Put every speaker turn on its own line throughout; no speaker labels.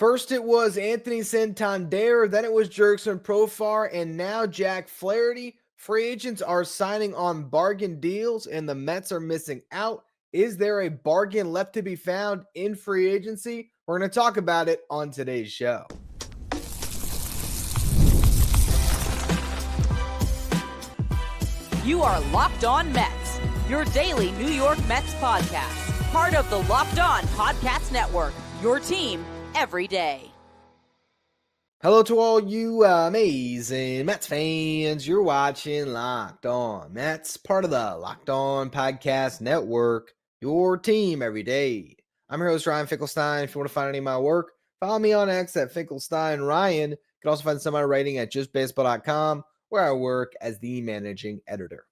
First it was Anthony Santander, then it was Jurickson Profar, and now Jack Flaherty. Free agents are signing on bargain deals, and the Mets are missing out. Is there a bargain left to be found in free agency? We're going to talk about it on today's show.
You are Locked On Mets, your daily New York Mets podcast. Part of the Locked On Podcast Network, your team every day.
Hello to all you amazing Mets fans. You're watching Locked On Mets, part of the Locked On Podcast Network, your team every day. I'm your host, Ryan Finkelstein. If you want to find any of my work, follow me on X at Finkelstein Ryan. You can also find some of my writing at justbaseball.com, where I work as the managing editor.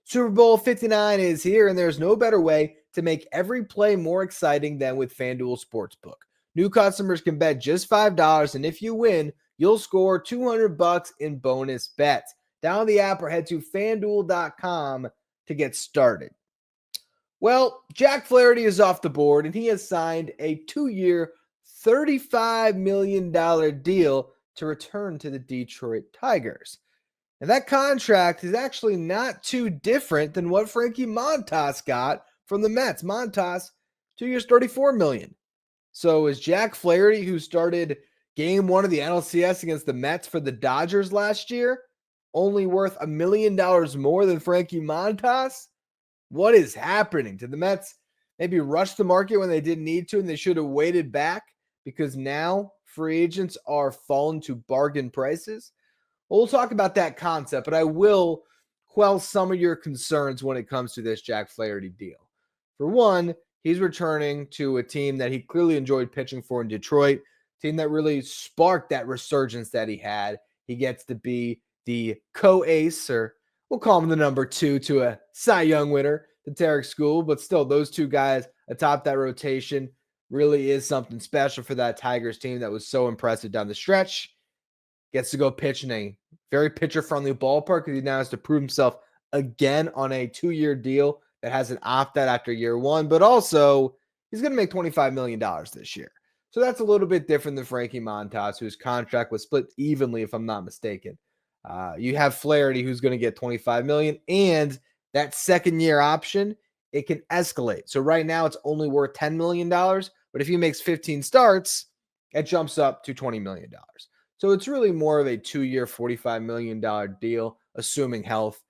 Super Bowl 59 is here, and there's no better way to make every play more exciting than with FanDuel Sportsbook. New customers can bet just $5, and if you win, you'll score $200 in bonus bets. Download the app or head to FanDuel.com to get started. Well, Jack Flaherty is off the board, and he has signed a 2-year, $35 million deal to return to the Detroit Tigers. And that contract is actually not too different than what Frankie Montas got from the Mets. Montas, 2 years, $34 million. So is Jack Flaherty, who started game one of the NLCS against the Mets for the Dodgers last year, only worth $1 million more than Frankie Montas? What is happening? Did the Mets maybe rush the market when they didn't need to, and they should have waited back because now free agents are falling to bargain prices? We'll talk about that concept, but I will quell some of your concerns when it comes to this Jack Flaherty deal. For one, he's returning to a team that he clearly enjoyed pitching for in Detroit, team that really sparked that resurgence that he had. He gets to be the co-ace, or we'll call him the number 2 to a Cy Young winner, the Tarek School, but still those two guys atop that rotation really is something special for that Tigers team that was so impressive down the stretch. Gets to go pitch in a very pitcher-friendly ballpark because he now has to prove himself again on a 2-year deal that has an opt-out after year one, but also he's going to make $25 million this year. So that's a little bit different than Frankie Montas, whose contract was split evenly, if I'm not mistaken. You have Flaherty, who's going to get $25 million, and that second-year option, it can escalate. So right now it's only worth $10 million, but if he makes 15 starts, it jumps up to $20 million. So it's really more of a 2-year, $45 million deal, assuming health.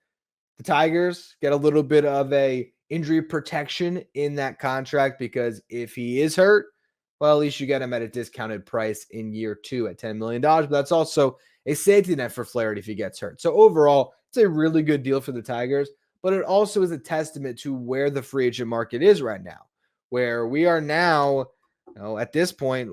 The Tigers get a little bit of a injury protection in that contract because if he is hurt, well, at least you get him at a discounted price in year 2 at $10 million. But that's also a safety net for Flaherty if he gets hurt. So overall, it's a really good deal for the Tigers, but it also is a testament to where the free agent market is right now, where we are now, at this point,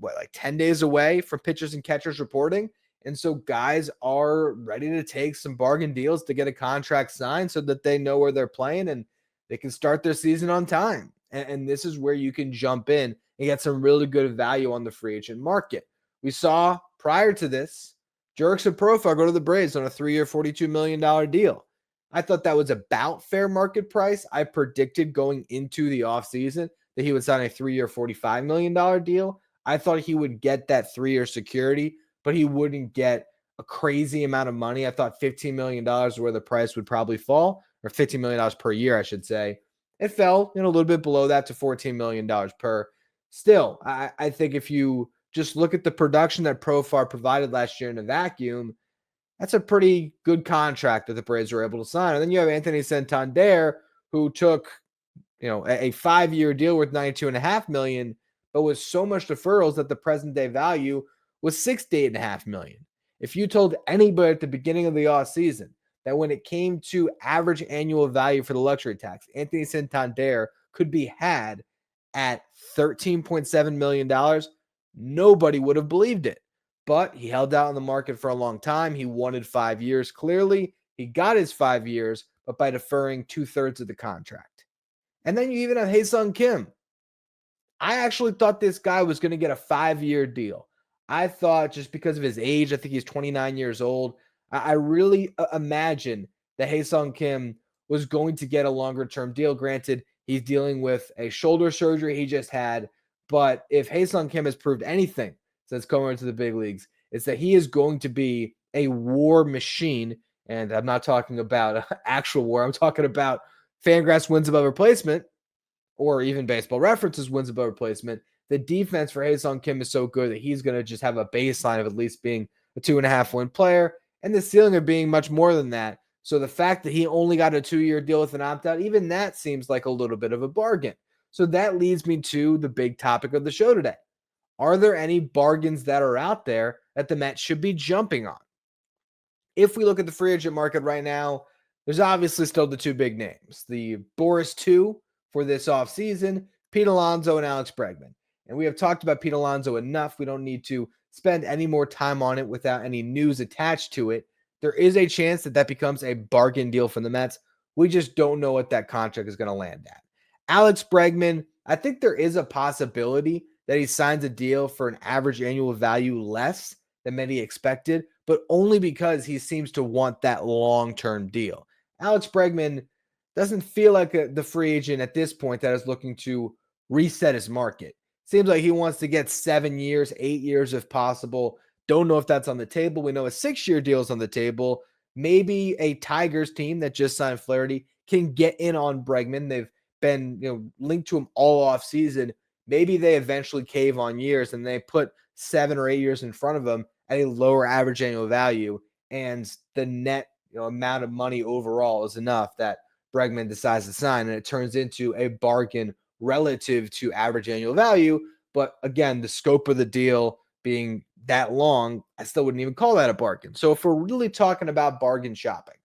like 10 days away from pitchers and catchers reporting. And so guys are ready to take some bargain deals to get a contract signed so that they know where they're playing and they can start their season on time. And this is where you can jump in and get some really good value on the free agent market. We saw prior to this, Jurickson Profar go to the Braves on a 3-year, $42 million deal. I thought that was about fair market price. I predicted going into the offseason that he would sign a 3-year, $45 million deal. I thought he would get that 3-year security, but he wouldn't get a crazy amount of money. I thought $15 million where the price would probably fall, or $15 million per year, I should say. It fell a little bit below that to $14 million per. Still, I think if you just look at the production that Profar provided last year in a vacuum, that's a pretty good contract that the Braves were able to sign. And then you have Anthony Santander, who took a 5-year deal worth $92.5 million, but with so much deferrals that the present day value was $68.5 million. If you told anybody at the beginning of the offseason that when it came to average annual value for the luxury tax, Anthony Santander could be had at $13.7 million, nobody would have believed it. But he held out on the market for a long time. He wanted 5 years. Clearly, he got his 5 years, but by deferring 2/3 of the contract. And then you even have Ha-Seong Kim. I actually thought this guy was going to get a 5-year deal. I thought just because of his age, I think he's 29 years old. I really imagine that Ha-Seong Kim was going to get a longer-term deal. Granted, he's dealing with a shoulder surgery he just had. But if Ha-Seong Kim has proved anything since coming into the big leagues is that he is going to be a war machine. And I'm not talking about actual war. I'm talking about Fangraphs wins above replacement, or even Baseball References wins above replacement. The defense for Ha-Seong Kim is so good that he's going to just have a baseline of at least being a 2.5 win player, and the ceiling of being much more than that. So the fact that he only got a 2-year deal with an opt-out, even that seems like a little bit of a bargain. So that leads me to the big topic of the show today. Are there any bargains that are out there that the Mets should be jumping on? If we look at the free agent market right now, there's obviously still the two big names, the Boris 2 for this offseason, Pete Alonso and Alex Bregman. And we have talked about Pete Alonso enough. We don't need to spend any more time on it without any news attached to it. There is a chance that that becomes a bargain deal from the Mets. We just don't know what that contract is going to land at. Alex Bregman, I think there is a possibility that he signs a deal for an average annual value less than many expected, but only because he seems to want that long-term deal. Alex Bregman doesn't feel like the free agent at this point that is looking to reset his market. Seems like he wants to get 7 years, 8 years if possible. Don't know if that's on the table. We know a 6-year deal is on the table. Maybe a Tigers team that just signed Flaherty can get in on Bregman. They've been linked to him all off season. Maybe they eventually cave on years and they put 7 or 8 years in front of them at a lower average annual value, and the net amount of money overall is enough that Bregman decides to sign, and it turns into a bargain relative to average annual value. But again, the scope of the deal being that long, I still wouldn't even call that a bargain. So if we're really talking about bargain shopping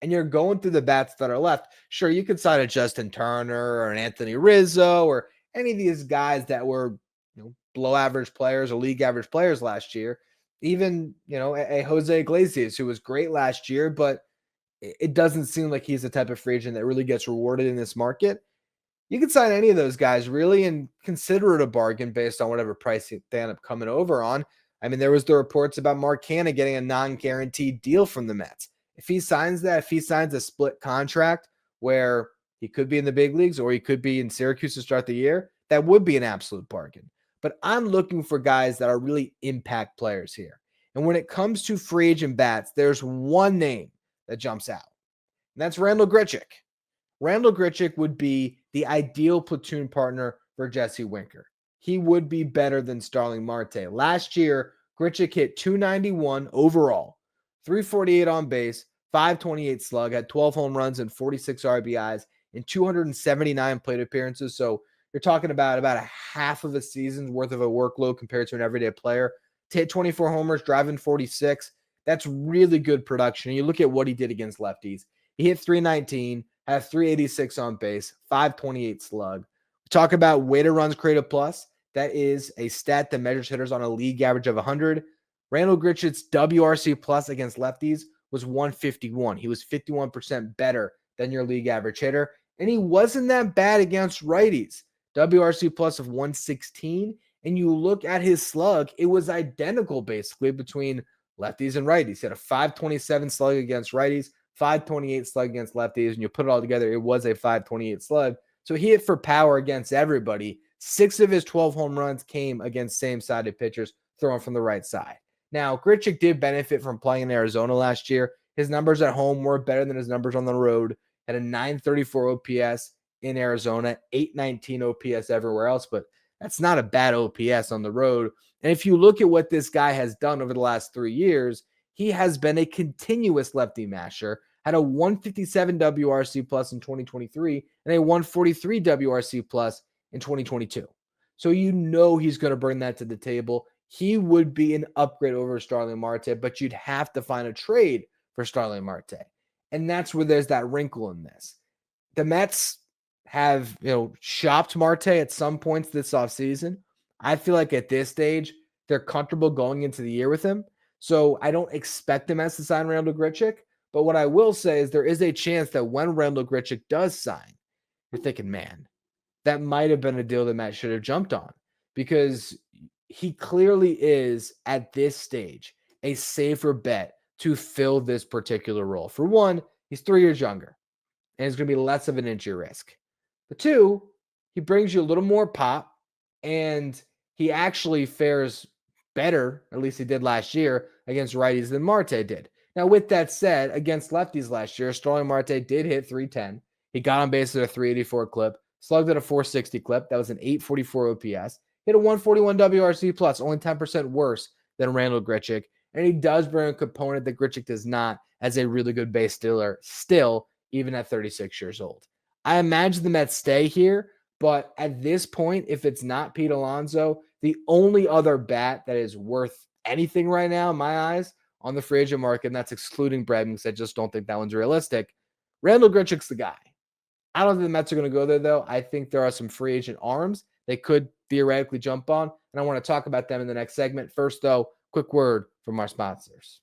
and you're going through the bats that are left, sure, you could sign a Justin Turner or an Anthony Rizzo or any of these guys that were below average players or league average players last year. Even, a Jose Iglesias, who was great last year, but it doesn't seem like he's the type of free agent that really gets rewarded in this market. You can sign any of those guys really and consider it a bargain based on whatever price they end up coming over on. I mean, there was the reports about Mark Canha getting a non-guaranteed deal from the Mets. If he signs that, if he signs a split contract where he could be in the big leagues or he could be in Syracuse to start the year, that would be an absolute bargain. But I'm looking for guys that are really impact players here. And when it comes to free agent bats, there's one name that jumps out, and that's Randall Grichuk. Randall Grichuk would be the ideal platoon partner for Jesse Winker. He would be better than Starling Marte. Last year, Grichuk hit .291 overall, .348 on base, .528 slug, had 12 home runs and 46 RBIs in 279 plate appearances. So you're talking about a half of a season's worth of a workload compared to an everyday player. To hit 24 homers, driving 46, that's really good production. And you look at what he did against lefties. He hit .319, had 386 on base, .528 slug. We talk about weighted runs created plus. That is a stat that measures hitters on a league average of 100. Randall Grichuk's WRC plus against lefties was 151. He was 51% better than your league average hitter. And he wasn't that bad against righties. WRC plus of 116. And you look at his slug, it was identical basically between lefties and righties. He had a .527 slug against righties, .528 slug against lefties, and you put it all together, it was a .528 slug. So he hit for power against everybody. 6 of his 12 home runs came against same-sided pitchers throwing from the right side. Now, Grichuk did benefit from playing in Arizona last year. His numbers at home were better than his numbers on the road. Had a .934 OPS in Arizona, .819 OPS everywhere else, but that's not a bad OPS on the road. And if you look at what this guy has done over the last 3 years, he has been a continuous lefty masher, had a 157 WRC plus in 2023 and a 143 WRC plus in 2022. So he's going to bring that to the table. He would be an upgrade over Starling Marte, but you'd have to find a trade for Starling Marte. And that's where there's that wrinkle in this. The Mets have, shopped Marte at some points this offseason. I feel like at this stage, they're comfortable going into the year with him. So I don't expect the Mets to sign Randall Grichuk. But what I will say is there is a chance that when Randall Grichuk does sign, you're thinking, man, that might have been a deal the Mets should have jumped on, because he clearly is, at this stage, a safer bet to fill this particular role. For one, he's 3 years younger, and it's going to be less of an injury risk. But two, he brings you a little more pop, and he actually fares better, at least he did last year, against righties than Marte did. Now, with that said, against lefties last year, Starling Marte did hit 310. He got on base at a 384 clip, slugged at a 460 clip. That was an 844 OPS. Hit a 141 WRC plus, only 10% worse than Randall Grichuk. And he does bring a component that Grichuk does not as a really good base stealer still, even at 36 years old. I imagine the Mets stay here, but at this point, if it's not Pete Alonso, the only other bat that is worth anything right now, in my eyes, on the free agent market, and that's excluding Bregman, because I just don't think that one's realistic, Randall Grichuk's the guy. I don't think the Mets are going to go there, though. I think there are some free agent arms they could theoretically jump on, and I want to talk about them in the next segment. First, though, quick word from our sponsors.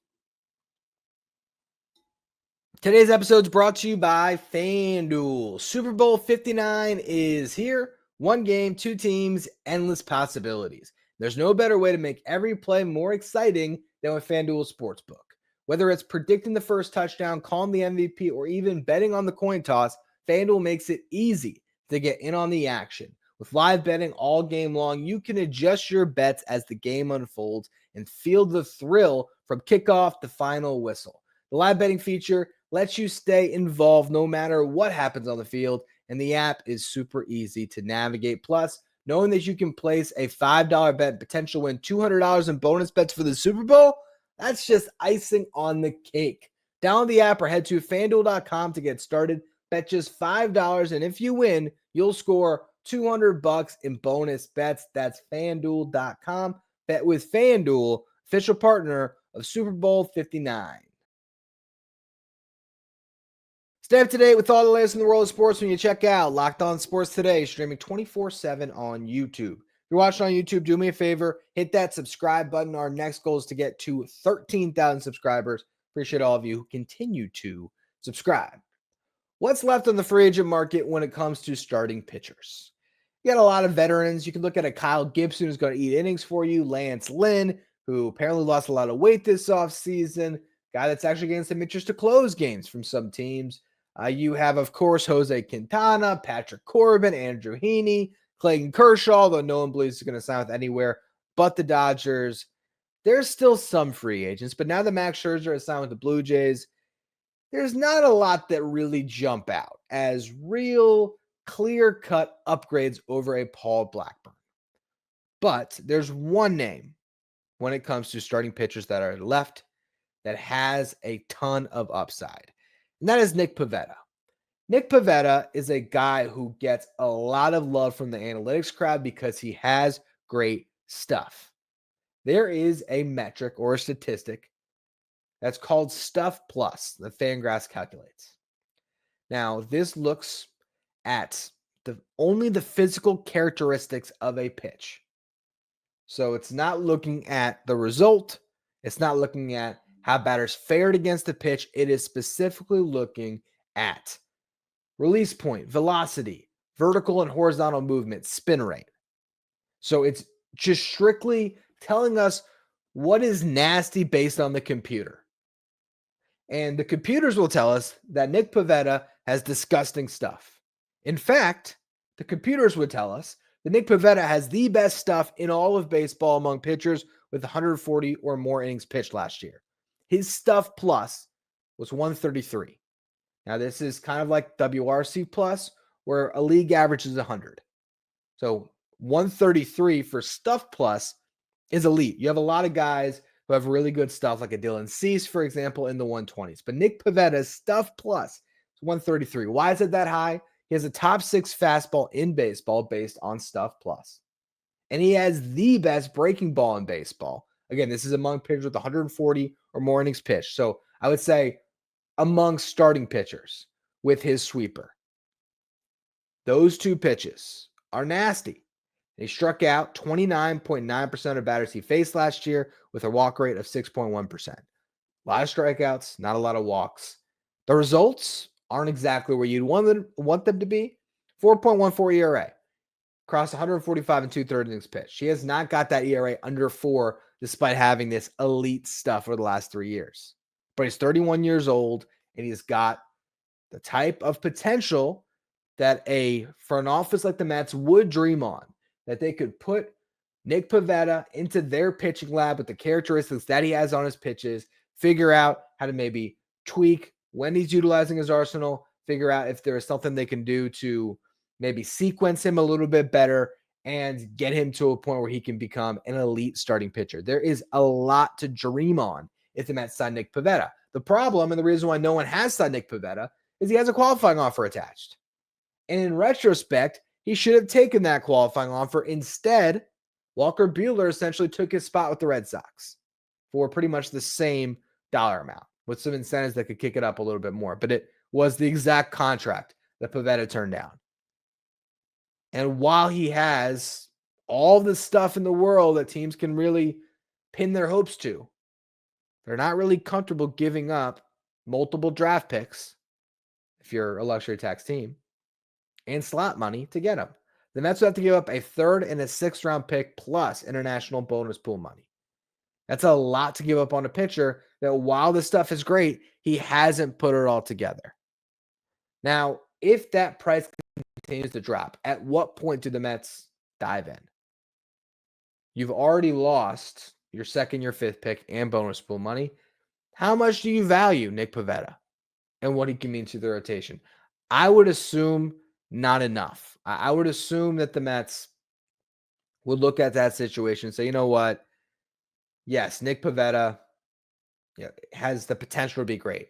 Today's episode is brought to you by FanDuel. Super Bowl 59 is here. One game, two teams, endless possibilities. There's no better way to make every play more exciting than with FanDuel Sportsbook. Whether it's predicting the first touchdown, calling the MVP, or even betting on the coin toss, FanDuel makes it easy to get in on the action. With live betting all game long, you can adjust your bets as the game unfolds and feel the thrill from kickoff to final whistle. The live betting feature lets you stay involved no matter what happens on the field, and the app is super easy to navigate. Plus, knowing that you can place a $5 bet, potential win $200 in bonus bets for the Super Bowl, that's just icing on the cake. Download the app or head to FanDuel.com to get started. Bet just $5, and if you win, you'll score $200 in bonus bets. That's FanDuel.com. Bet with FanDuel, official partner of Super Bowl 59. Stay up to date with all the latest in the world of sports when you check out Locked On Sports Today, streaming 24/7 on YouTube. If you're watching on YouTube, do me a favor, hit that subscribe button. Our next goal is to get to 13,000 subscribers. Appreciate all of you who continue to subscribe. What's left on the free agent market when it comes to starting pitchers? You got a lot of veterans. You can look at a Kyle Gibson who's going to eat innings for you, Lance Lynn, who apparently lost a lot of weight this offseason, guy that's actually getting some interest to close games from some teams. You have, of course, Jose Quintana, Patrick Corbin, Andrew Heaney, Clayton Kershaw, though no one believes he's going to sign with anywhere but the Dodgers. There's still some free agents, but now that Max Scherzer has signed with the Blue Jays, there's not a lot that really jump out as real clear-cut upgrades over a Paul Blackburn. But there's one name when it comes to starting pitchers that are left that has a ton of upside, and that is Nick Pivetta. Nick Pivetta is a guy who gets a lot of love from the analytics crowd because he has great stuff. There is a metric or a statistic that's called Stuff Plus that FanGraphs calculates. Now, this looks at only the physical characteristics of a pitch. So it's not looking at the result. It's not looking at how batters fared against the pitch. It is specifically looking at release point, velocity, vertical and horizontal movement, spin rate. So it's just strictly telling us what is nasty based on the computer. And the computers will tell us that Nick Pivetta has disgusting stuff. In fact, the computers would tell us that Nick Pivetta has the best stuff in all of baseball among pitchers with 140 or more innings pitched last year. His stuff plus was 133. Now, this is kind of like WRC plus, where a league average is 100. So 133 for stuff plus is elite. You have a lot of guys who have really good stuff, like a Dylan Cease, for example, in the 120s. But Nick Pivetta's stuff plus is 133. Why is it that high? He has a top 6 fastball in baseball based on stuff plus. And he has the best breaking ball in baseball. Again, this is among pitchers with 140 or more innings pitched. So I would say among starting pitchers with his sweeper. Those two pitches are nasty. He struck out 29.9% of batters he faced last year with a walk rate of 6.1%. A lot of strikeouts, not a lot of walks. The results aren't exactly where you'd want them to be. 4.14 ERA. Across 145 and 2/3 innings pitched. He has not got that ERA under 4 despite having this elite stuff for the last 3 years. But he's 31 years old, and he's got the type of potential that a front office like the Mets would dream on, that they could put Nick Pivetta into their pitching lab with the characteristics that he has on his pitches, figure out how to maybe tweak when he's utilizing his arsenal, figure out if there is something they can do to maybe sequence him a little bit better and get him to a point where he can become an elite starting pitcher. There is a lot to dream on if the Mets sign Nick Pivetta. The problem, and the reason why no one has signed Nick Pivetta, is he has a qualifying offer attached. And in retrospect, he should have taken that qualifying offer. Instead, Walker Buehler essentially took his spot with the Red Sox for pretty much the same dollar amount with some incentives that could kick it up a little bit more. But it was the exact contract that Pivetta turned down. And while he has all the stuff in the world that teams can really pin their hopes to, they're not really comfortable giving up multiple draft picks if you're a luxury tax team and slot money to get him. The Mets would have to give up a 3rd and a 6th round pick plus international bonus pool money. That's a lot to give up on a pitcher that, while this stuff is great, he hasn't put it all together. Now, if that price continues to drop, at what point do the Mets dive in? You've already lost your 2nd, your 5th pick and bonus pool money. How much do you value Nick Pivetta and what he can mean to the rotation? I would assume not enough. I would assume that the Mets would look at that situation and say, you know what? Yes, Nick Pivetta has the potential to be great.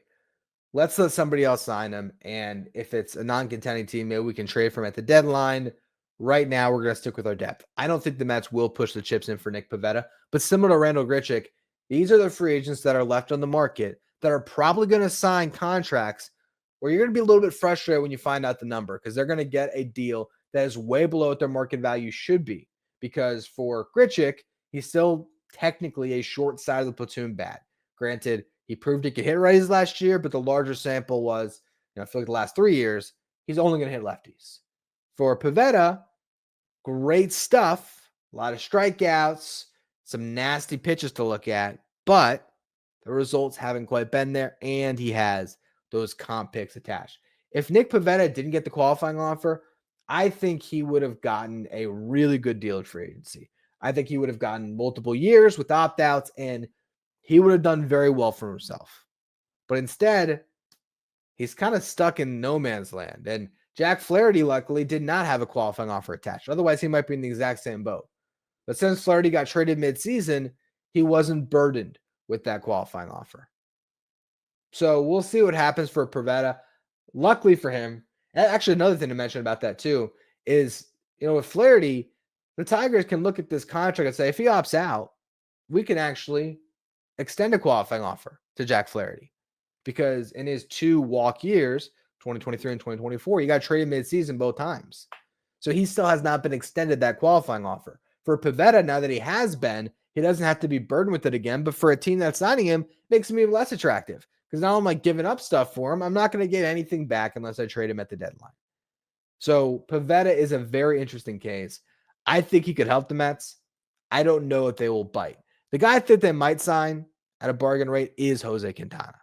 Let's let somebody else sign him. And if it's a non-contending team, maybe we can trade for him at the deadline. Right now, we're going to stick with our depth. I don't think the Mets will push the chips in for Nick Pivetta. But similar to Randall Grichuk, these are the free agents that are left on the market that are probably going to sign contracts where you're going to be a little bit frustrated when you find out the number, because they're going to get a deal that is way below what their market value should be. Because for Grichuk, he's still technically a short side of the platoon bat. Granted, he proved he could hit righties last year, but the larger sample was, I feel like the last 3 years, he's only going to hit lefties. For Pivetta, great stuff, a lot of strikeouts, some nasty pitches to look at, but the results haven't quite been there, and he has those comp picks attached. If Nick Pivetta didn't get the qualifying offer, I think he would have gotten a really good deal at free agency. I think he would have gotten multiple years with opt-outs, and he would have done very well for himself. But instead, he's kind of stuck in no man's land. And Jack Flaherty, luckily, did not have a qualifying offer attached. Otherwise, he might be in the exact same boat. But since Flaherty got traded midseason, he wasn't burdened with that qualifying offer. So we'll see what happens for Pivetta. Luckily for him, actually another thing to mention about that too is, with Flaherty, the Tigers can look at this contract and say, if he opts out, we can actually extend a qualifying offer to Jack Flaherty. Because in his 2 walk years, 2023 and 2024, he got traded midseason both times. So he still has not been extended that qualifying offer. For Pivetta, now that he has been, he doesn't have to be burdened with it again. But for a team that's signing him, makes him even less attractive. Because now I'm giving up stuff for him. I'm not going to get anything back unless I trade him at the deadline. So Pivetta is a very interesting case. I think he could help the Mets. I don't know if they will bite. The guy that they might sign at a bargain rate is Jose Quintana.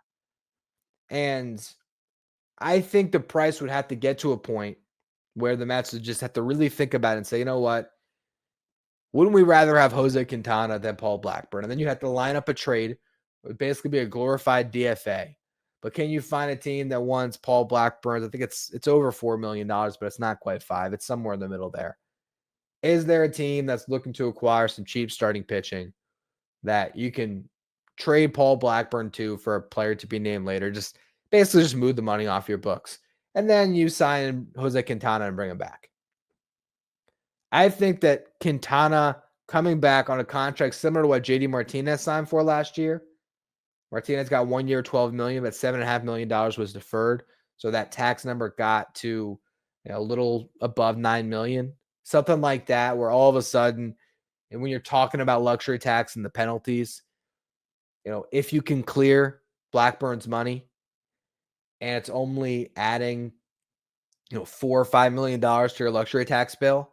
And I think the price would have to get to a point where the Mets would just have to really think about it and say, you know what? Wouldn't we rather have Jose Quintana than Paul Blackburn? And then you have to line up a trade. It would basically be a glorified DFA. But can you find a team that wants Paul Blackburn? I think it's over $4 million, but it's not quite 5. It's somewhere in the middle there. Is there a team that's looking to acquire some cheap starting pitching that you can trade Paul Blackburn to for a player to be named later? Just basically just move the money off your books. And then you sign Jose Quintana and bring him back. I think that Quintana coming back on a contract similar to what JD Martinez signed for last year. Martinez got 1 year, $12 million, but $7.5 million was deferred. So that tax number got to a little above $9 million. Something like that, where all of a sudden, and when you're talking about luxury tax and the penalties, if you can clear Blackburn's money and it's only adding, $4 or $5 million to your luxury tax bill,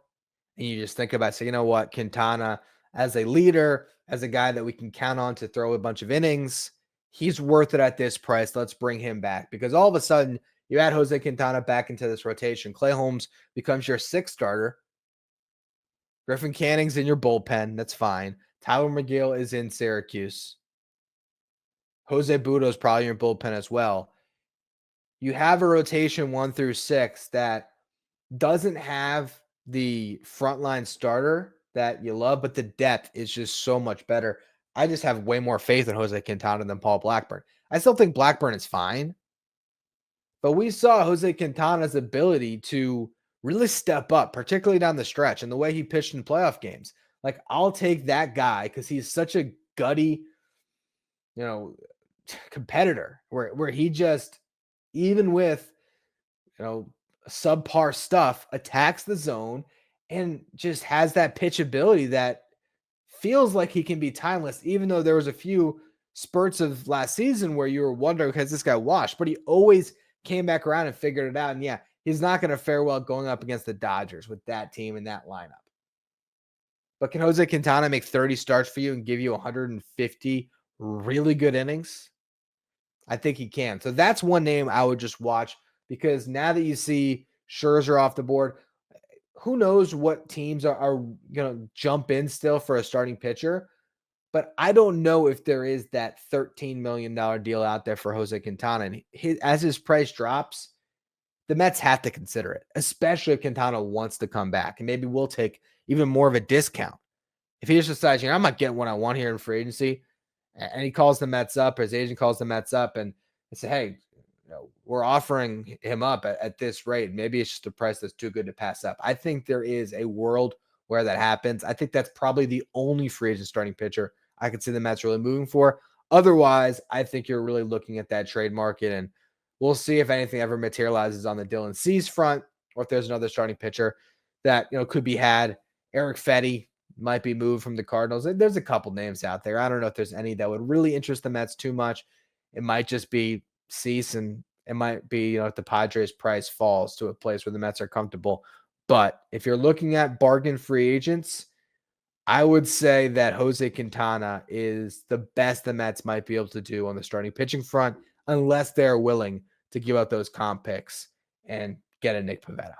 and you just think about, say, you know what, Quintana as a leader, as a guy that we can count on to throw a bunch of innings, he's worth it at this price. Let's bring him back. Because all of a sudden, you add Jose Quintana back into this rotation. Clay Holmes becomes your 6th starter. Griffin Canning's in your bullpen. That's fine. Tyler McGill is in Syracuse. Jose Budo is probably in your bullpen as well. You have a rotation 1 through 6 that doesn't have the frontline starter that you love, but the depth is just so much better. I just have way more faith in Jose Quintana than Paul Blackburn. I still think Blackburn is fine, but we saw Jose Quintana's ability to really step up, particularly down the stretch, and the way he pitched in playoff games. Like, I'll take that guy because he's such a gutty, competitor where he just, even with, subpar stuff, attacks the zone and just has that pitch ability that feels like he can be timeless, even though there was a few spurts of last season where you were wondering, has this guy washed? But he always came back around and figured it out. And yeah, he's not going to fare well going up against the Dodgers with that team and that lineup. But can Jose Quintana make 30 starts for you and give you 150 really good innings? I think he can. So that's one name I would just watch, because now that you see Scherzer off the board, who knows what teams are going to jump in still for a starting pitcher. But I don't know if there is that $13 million deal out there for Jose Quintana. And as his price drops, the Mets have to consider it, especially if Quintana wants to come back. And maybe we'll take even more of a discount. If he just decides, I'm not getting what I want here in free agency, and he calls the Mets up, or his agent calls the Mets up and say, hey, we're offering him up at this rate. Maybe it's just a price that's too good to pass up. I think there is a world where that happens. I think that's probably the only free agent starting pitcher I could see the Mets really moving for. Otherwise, I think you're really looking at that trade market, and we'll see if anything ever materializes on the Dylan Cease front, or if there's another starting pitcher that could be had. Eric Fetty might be moved from the Cardinals. There's a couple names out there. I don't know if there's any that would really interest the Mets too much. It might just be Cease, and it might be, if the Padres price falls to a place where the Mets are comfortable. But if you're looking at bargain free agents, I would say that Jose Quintana is the best the Mets might be able to do on the starting pitching front, unless they're willing to give out those comp picks and get a Nick Pivetta.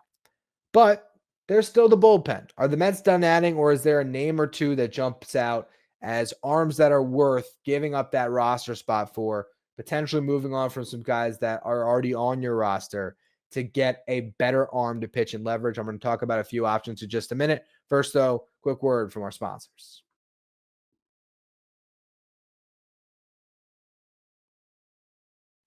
But there's still the bullpen. Are the Mets done adding, or is there a name or two that jumps out as arms that are worth giving up that roster spot for, potentially moving on from some guys that are already on your roster to get a better arm to pitch and leverage? I'm going to talk about a few options in just a minute. First, though, quick word from our sponsors.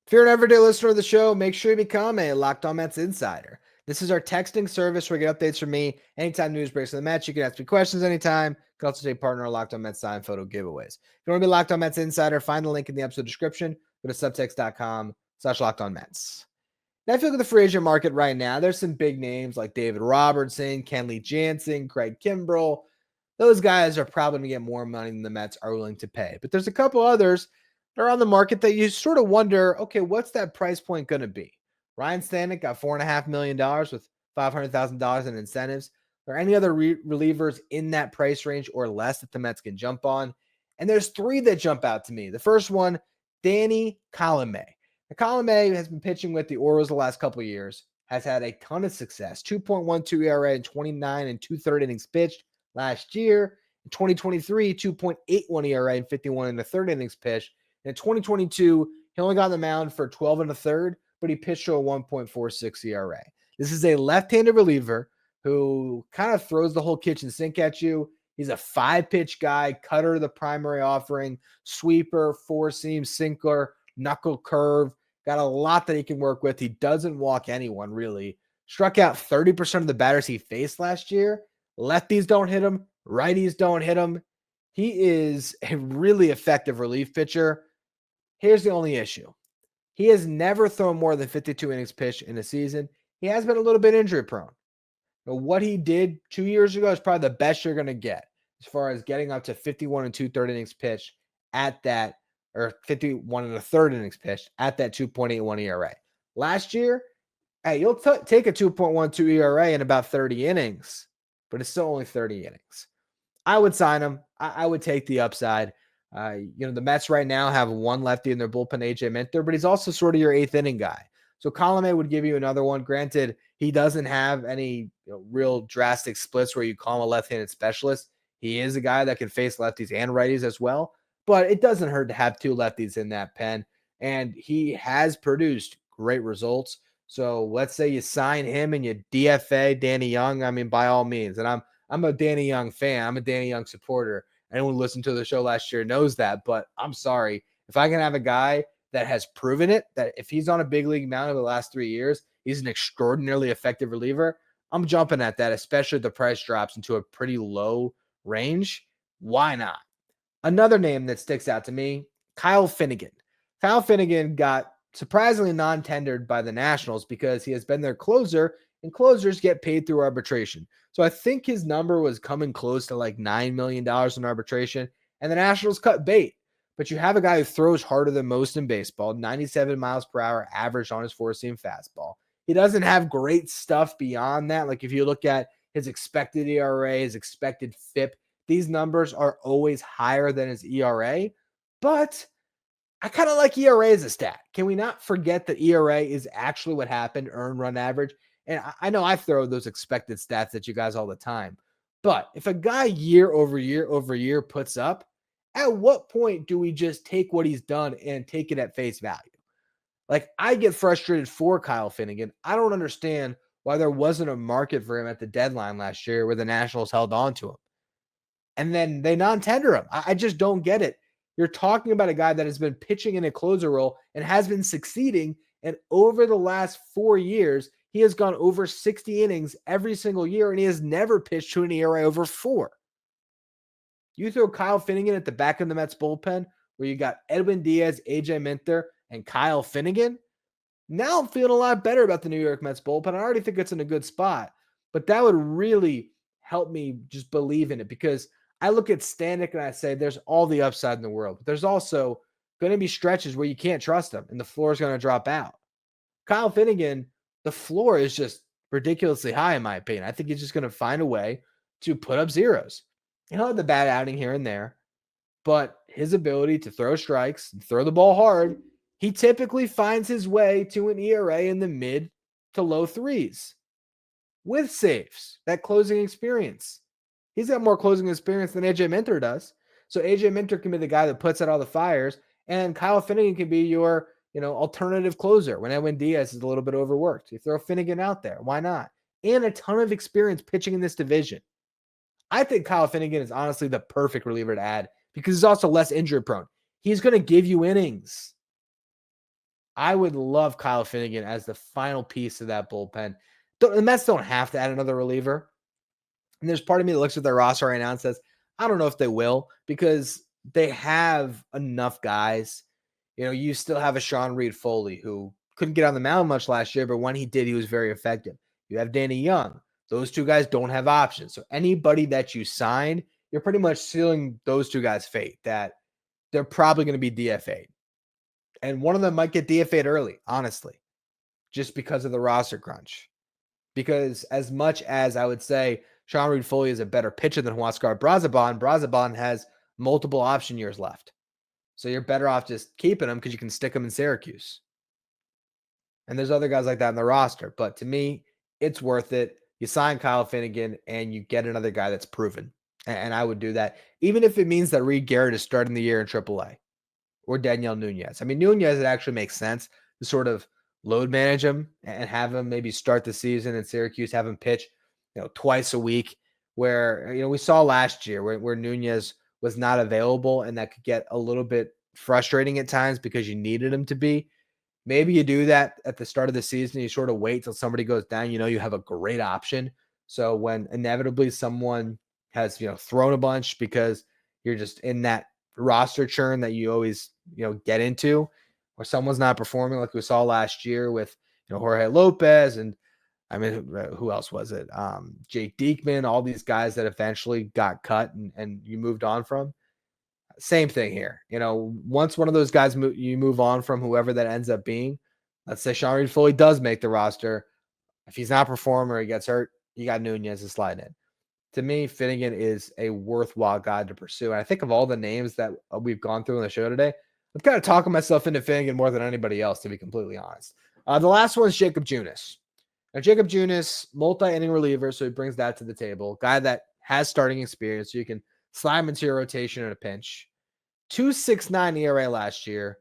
If you're an everyday listener of the show, make sure you become a Locked On Mets Insider. This is our texting service where you get updates from me anytime news breaks in the Mets. You can ask me questions anytime. You can also take part in our Locked On Mets sign photo giveaways. If you want to be Locked On Mets Insider, find the link in the episode description. Go to subtext.com/LockedOnMets. Now, if you look at the free agent market right now, there's some big names like David Robertson, Kenley Jansen, Craig Kimbrell. Those guys are probably going to get more money than the Mets are willing to pay. But there's a couple others that are on the market that you sort of wonder, okay, what's that price point going to be? Ryan Stanek got $4.5 million with $500,000 in incentives. Are there any other relievers in that price range or less that the Mets can jump on? And there's three that jump out to me. The first one, Danny Colomé. Colomé has been pitching with the Orioles the last couple of years, has had a ton of success. 2.12 ERA in 29 and 2/3 innings pitched last year. In 2023, 2.81 ERA in 51 1/3 innings pitched. In 2022, he only got on the mound for 12 1/3, but he pitched to a 1.46 ERA. This is a left-handed reliever who kind of throws the whole kitchen sink at you. He's a 5-pitch guy, cutter the primary offering, sweeper, four-seam, sinker, knuckle curve. Got a lot that he can work with. He doesn't walk anyone, really. Struck out 30% of the batters he faced last year. Lefties don't hit him. Righties don't hit him. He is a really effective relief pitcher. Here's the only issue. He has never thrown more than 52 innings pitched in a season. He has been a little bit injury prone. But what he did 2 years ago is probably the best you're going to get as far as getting up to 51 2/3 innings pitched at that, or 51 1/3 innings pitched at that 2.81 ERA. Last year, hey, you'll take a 2.12 ERA in about 30 innings, but it's still only 30 innings. I would sign him. I would take the upside. The Mets right now have one lefty in their bullpen, AJ Minter, but he's also sort of your 8th inning guy. So Colomé would give you another one. Granted, He doesn't have any real drastic splits where you call him a left-handed specialist. He is a guy that can face lefties and righties as well, but it doesn't hurt to have two lefties in that pen. And he has produced great results. So let's say you sign him and you DFA Danny Young. I mean, by all means. And I'm a Danny Young fan. I'm a Danny Young supporter. Anyone who listened to the show last year knows that. But I'm sorry. If I can have a guy that has proven it, that if he's on a big league mound over the last 3 years, he's an extraordinarily effective reliever, I'm jumping at that, especially if the price drops into a pretty low range. Why not? Another name that sticks out to me, Kyle Finnegan. Kyle Finnegan got surprisingly non-tendered by the Nationals because he has been their closer, and closers get paid through arbitration. So I think his number was coming close to like $9 million in arbitration, and the Nationals cut bait. But you have a guy who throws harder than most in baseball, 97 miles per hour average on his four-seam fastball. He doesn't have great stuff beyond that. Like if you look at his expected ERA, his expected FIP, these numbers are always higher than his ERA, but I kind of like ERA as a stat. Can we not forget that ERA is actually what happened, earned run average? And I know I throw those expected stats at you guys all the time, but if a guy year over year puts up, at what point do we just take what he's done and take it at face value? Like, I get frustrated for Kyle Finnegan. I don't understand why there wasn't a market for him at the deadline last year where the Nationals held on to him. And then they non-tender him. I just don't get it. You're talking about a guy that has been pitching in a closer role and has been succeeding. And over the last 4 years, he has gone over 60 innings every single year, and he has never pitched to an ERA over 4. You throw Kyle Finnegan at the back of the Mets bullpen where you got Edwin Diaz, AJ Minter, and Kyle Finnegan. Now I'm feeling a lot better about the New York Mets bullpen. I already think it's in a good spot, but that would really help me just believe in it because I look at Stanek and I say there's all the upside in the world, but there's also going to be stretches where you can't trust him and the floor is going to drop out. Kyle Finnegan, the floor is just ridiculously high in my opinion. I think he's just going to find a way to put up zeros. He'll have the bad outing here and there, but his ability to throw strikes and throw the ball hard, he typically finds his way to an ERA in the mid to low 3s with saves, that closing experience. He's got more closing experience than AJ Minter does. So AJ Minter can be the guy that puts out all the fires, and Kyle Finnegan can be your, alternative closer when Edwin Diaz is a little bit overworked. You throw Finnegan out there. Why not? And a ton of experience pitching in this division. I think Kyle Finnegan is honestly the perfect reliever to add because he's also less injury prone. He's going to give you innings. I would love Kyle Finnegan as the final piece of that bullpen. The Mets don't have to add another reliever. And there's part of me that looks at their roster right now and says, I don't know if they will because they have enough guys. You still have a Sean Reed-Foley who couldn't get on the mound much last year, but when he did, he was very effective. You have Danny Young. Those two guys don't have options. So anybody that you sign, you're pretty much sealing those two guys' fate that they're probably going to be DFA'd. And one of them might get DFA'd early, honestly, just because of the roster crunch. Because as much as I would say Sean Reed-Foley is a better pitcher than Huascar Brazoban has multiple option years left. So you're better off just keeping him because you can stick him in Syracuse. And there's other guys like that in the roster. But to me, it's worth it. You sign Kyle Finnegan and you get another guy that's proven. And I would do that, even if it means that Reed Garrett is starting the year in AAA or Daniel Nunez. I mean, Nunez, it actually makes sense to sort of load manage him and have him maybe start the season in Syracuse, have him pitch, twice a week where, we saw last year where Nunez was not available and that could get a little bit frustrating at times because you needed him to be. Maybe you do that at the start of the season. You sort of wait till somebody goes down. You have a great option. So when inevitably someone has, thrown a bunch because you're just in that roster churn that you always, get into, or someone's not performing like we saw last year with, Jorge Lopez and who else was it? Jake Diekman, all these guys that eventually got cut and you moved on from. Same thing here. Once one of those guys you move on from, whoever that ends up being, let's say Sean Reed-Foley does make the roster. If he's not performing or he gets hurt, you got Nunez to slide in. To me, Finnegan is a worthwhile guy to pursue. And I think of all the names that we've gone through on the show today, I'm kind of talking myself into Finnegan more than anybody else, to be completely honest. The last one is Jacob Junis. Now, Jacob Junis, multi-inning reliever, so he brings that to the table. Guy that has starting experience, so you can slide him into your rotation in a pinch. 2.69 ERA last year,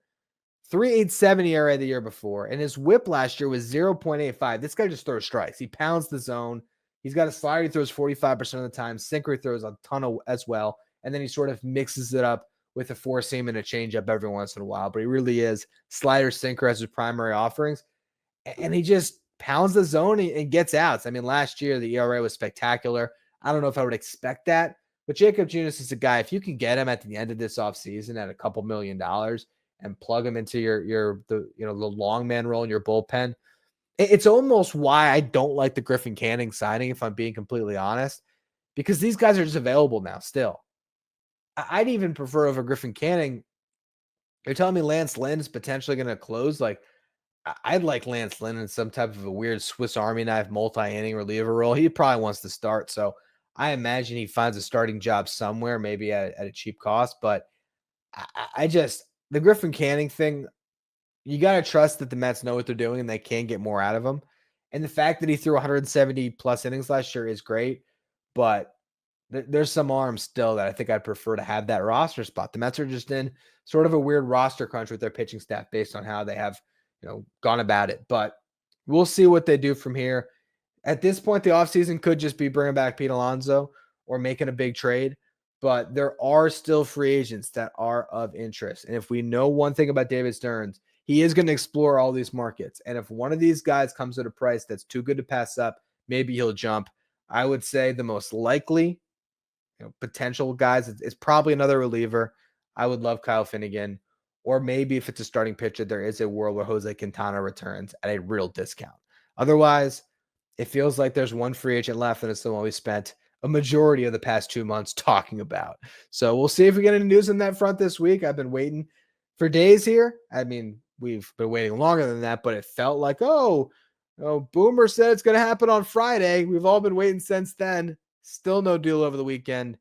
3.87 ERA the year before, and his whip last year was 0.85. This guy just throws strikes. He pounds the zone. He's got a slider he throws 45% of the time. Sinker he throws a ton of as well, and then he sort of mixes it up with a four seam and a changeup every once in a while. But he really is slider, sinker as his primary offerings, and he just pounds the zone and gets outs. I mean, last year the ERA was spectacular. I don't know if I would expect that, but Jacob Junis is a guy, if you can get him at the end of this offseason at a couple $1 million and plug him into the long man role in your bullpen, it's almost why I don't like the Griffin Canning signing, if I'm being completely honest, because these guys are just available now still. I'd even prefer over Griffin Canning. You're telling me Lance Lynn is potentially going to close? Like, I'd like Lance Lynn in some type of a weird Swiss Army knife multi-inning reliever role. He probably wants to start, so I imagine he finds a starting job somewhere, maybe at a cheap cost. But I just, the Griffin Canning thing, you got to trust that the Mets know what they're doing and they can get more out of him. And the fact that he threw 170 plus innings last year is great, but there's some arms still that I think I'd prefer to have that roster spot. The Mets are just in sort of a weird roster crunch with their pitching staff based on how they have, gone about it. But we'll see what they do from here. At this point, the offseason could just be bringing back Pete Alonso or making a big trade. But there are still free agents that are of interest. And if we know one thing about David Stearns, he is going to explore all these markets. And if one of these guys comes at a price that's too good to pass up, maybe he'll jump. I would say the most likely potential guys, it's probably another reliever. I would love Kyle Finnegan. Or maybe if it's a starting pitcher, there is a world where Jose Quintana returns at a real discount. Otherwise, it feels like there's one free agent left, and it's the one we spent a majority of the past 2 months talking about. So we'll see if we get any news on that front this week. I've been waiting for days here. I mean, we've been waiting longer than that, but it felt like, Boomer said it's going to happen on Friday. We've all been waiting since then. Still no deal over the weekend.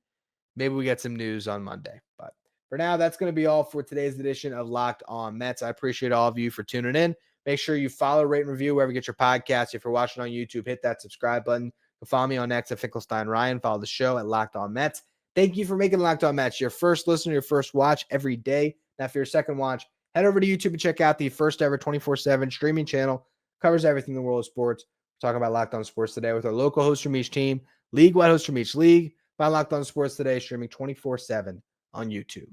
Maybe we get some news on Monday. But for now, that's going to be all for today's edition of Locked On Mets. I appreciate all of you for tuning in. Make sure you follow, rate, and review wherever you get your podcasts. If you're watching on YouTube, hit that subscribe button. Follow me on X at Finkelstein Ryan. Follow the show at Locked On Mets. Thank you for making Locked On Mets your first listen, your first watch every day. Now, for your second watch, head over to YouTube and check out the first ever 24/7 streaming channel. Covers everything in the world of sports. We're talking about Locked On Sports today with our local host from each team, league-wide host from each league. Find Locked On Sports today streaming 24/7 on YouTube.